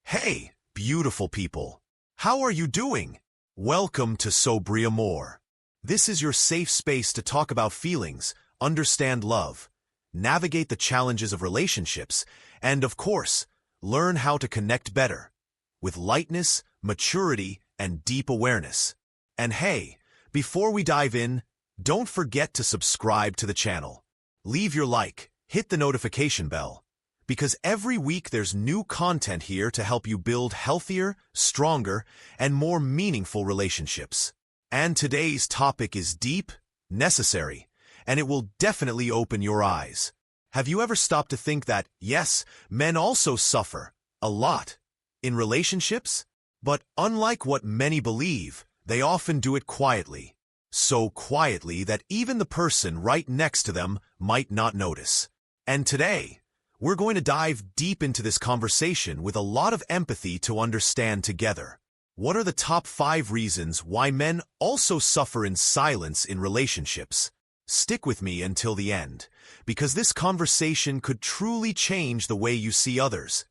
Hey, beautiful people. How are you doing? Welcome to Sobre Amor. This is your safe space to talk about feelings, understand love, navigate the challenges of relationships, and, of course, learn how to connect better, with lightness, maturity, and deep awareness. And hey, before we dive in, don't forget to subscribe to the channel. Leave your like, hit the notification bell, because every week there's new content here to help you build healthier, stronger, and more meaningful relationships. And today's topic is deep, necessary, and it will definitely open your eyes. Have you ever stopped to think that, yes, men also suffer, a lot, in relationships? But unlike what many believe, they often do it quietly. So quietly that even the person right next to them might not notice. And today, we're going to dive deep into this conversation with a lot of empathy to understand together. What are the top 5 reasons why men also suffer in silence in relationships? Stick with me until the end, because this conversation could truly change the way you see others,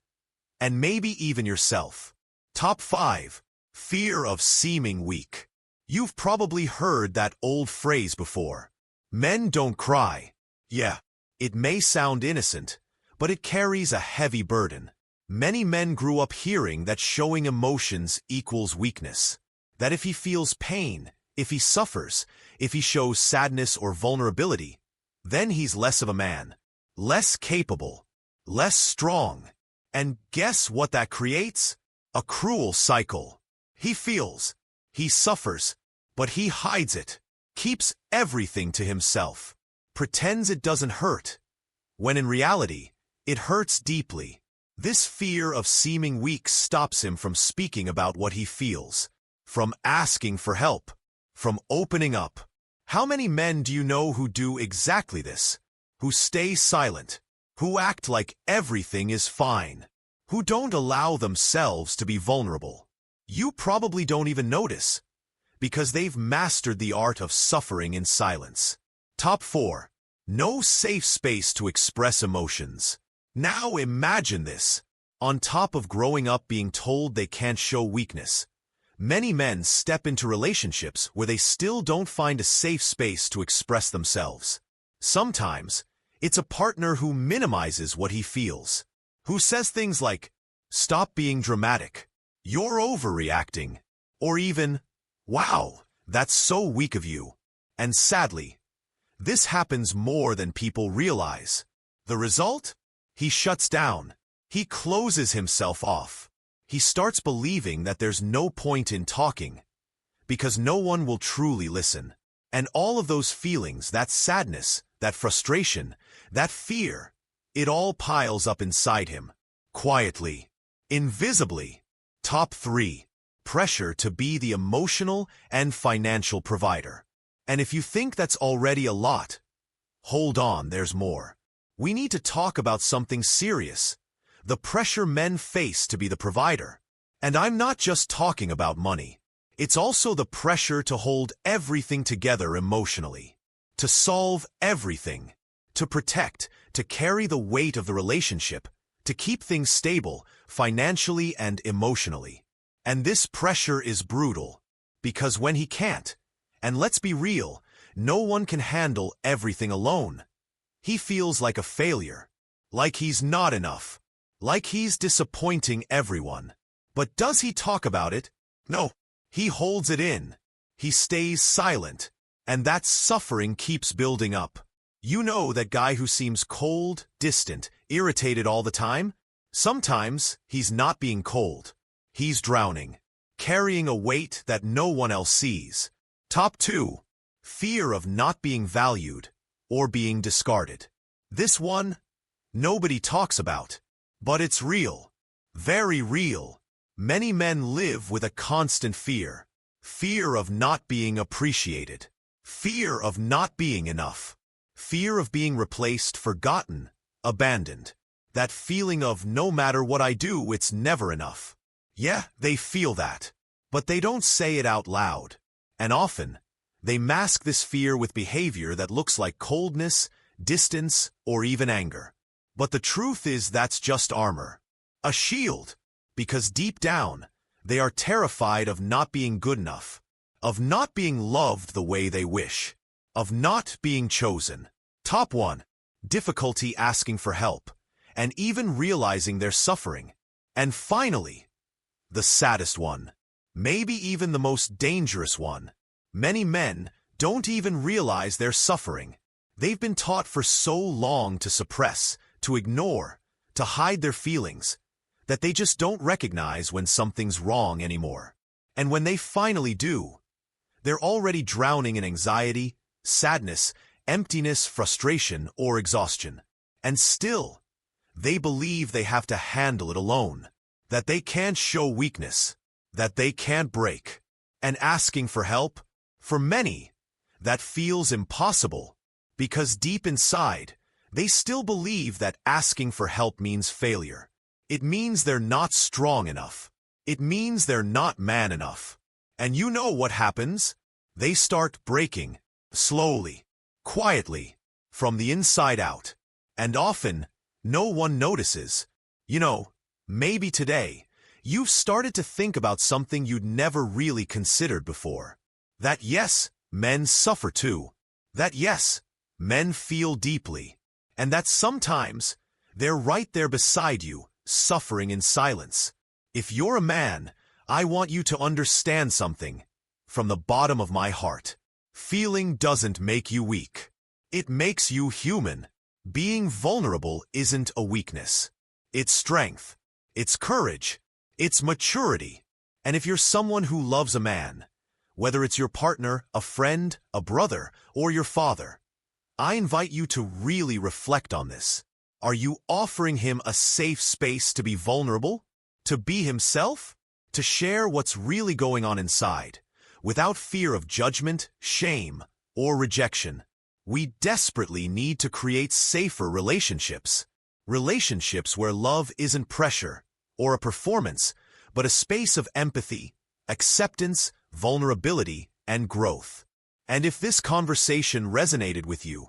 and maybe even yourself. Top 5. Fear of seeming weak. You've probably heard that old phrase before. Men don't cry. Yeah, it may sound innocent, but it carries a heavy burden. Many men grew up hearing that showing emotions equals weakness. That if he feels pain, if he suffers, if he shows sadness or vulnerability, then he's less of a man, less capable, less strong. And guess what that creates? A cruel cycle. He feels, he suffers, but he hides it, keeps everything to himself, pretends it doesn't hurt, when in reality, it hurts deeply. This fear of seeming weak stops him from speaking about what he feels, from asking for help, from opening up. How many men do you know who do exactly this? Who stay silent, who act like everything is fine, who don't allow themselves to be vulnerable? You probably don't even notice, because they've mastered the art of suffering in silence. Top 4. No safe space to express emotions. Now imagine this. On top of growing up being told they can't show weakness, many men step into relationships where they still don't find a safe space to express themselves. Sometimes, it's a partner who minimizes what he feels, who says things like, "Stop being dramatic," "You're overreacting," or even, "Wow, that's so weak of you." And sadly, this happens more than people realize. The result? He shuts down. He closes himself off. He starts believing that there's no point in talking, because no one will truly listen. And all of those feelings, that sadness, that frustration, that fear, it all piles up inside him, quietly, invisibly. Top 3. Pressure to be the emotional and financial provider. And if you think that's already a lot, hold on, there's more. We need to talk about something serious. The pressure men face to be the provider. And I'm not just talking about money. It's also the pressure to hold everything together emotionally, to solve everything, to protect, to carry the weight of the relationship, to keep things stable, financially and emotionally. And this pressure is brutal, because when he can't, and let's be real, no one can handle everything alone. He feels like a failure, like he's not enough, like he's disappointing everyone. But does he talk about it? No. He holds it in. He stays silent, and that suffering keeps building up. You know that guy who seems cold, distant, irritated all the time? Sometimes he's not being cold. He's drowning, carrying a weight that no one else sees. Top 2. Fear of not being valued or being discarded. This one, nobody talks about, but it's real, very real. Many men live with a constant fear. Fear of not being appreciated. Fear of not being enough. Fear of being replaced, forgotten, abandoned. That feeling of no matter what I do, it's never enough. Yeah, they feel that, but they don't say it out loud. And often, they mask this fear with behavior that looks like coldness, distance, or even anger. But the truth is that's just armor. A shield. Because deep down, they are terrified of not being good enough, of not being loved the way they wish, of not being chosen. Top 1. Difficulty asking for help, and even realizing they're suffering. And finally, the saddest one, maybe even the most dangerous one. Many men don't even realize they're suffering. They've been taught for so long to suppress, to ignore, to hide their feelings, that they just don't recognize when something's wrong anymore. And when they finally do, they're already drowning in anxiety, sadness, emptiness, frustration, or exhaustion. And still, they believe they have to handle it alone, that they can't show weakness, that they can't break. And asking for help, for many, that feels impossible, because deep inside, they still believe that asking for help means failure. It means they're not strong enough. It means they're not man enough. And you know what happens? They start breaking, slowly, quietly, from the inside out. And often, no one notices. You know, maybe today, you've started to think about something you'd never really considered before. That yes, men suffer too. That yes, men feel deeply. And that sometimes, they're right there beside you, suffering in silence. If you're a man, I want you to understand something. From the bottom of my heart, feeling doesn't make you weak. It makes you human. Being vulnerable isn't a weakness. It's strength. It's courage. It's maturity. And if you're someone who loves a man, whether it's your partner, a friend, a brother, or your father, I invite you to really reflect on this. Are you offering him a safe space to be vulnerable? To be himself? To share what's really going on inside, without fear of judgment, shame, or rejection? We desperately need to create safer relationships. Relationships where love isn't pressure or a performance, but a space of empathy, acceptance, vulnerability, and growth. And if this conversation resonated with you,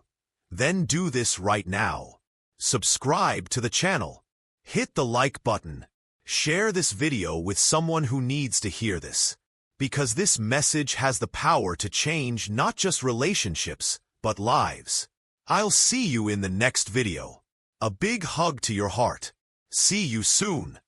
then do this right now. Subscribe to the channel. Hit the like button. Share this video with someone who needs to hear this. Because this message has the power to change not just relationships, but lives. I'll see you in the next video. A big hug to your heart. See you soon.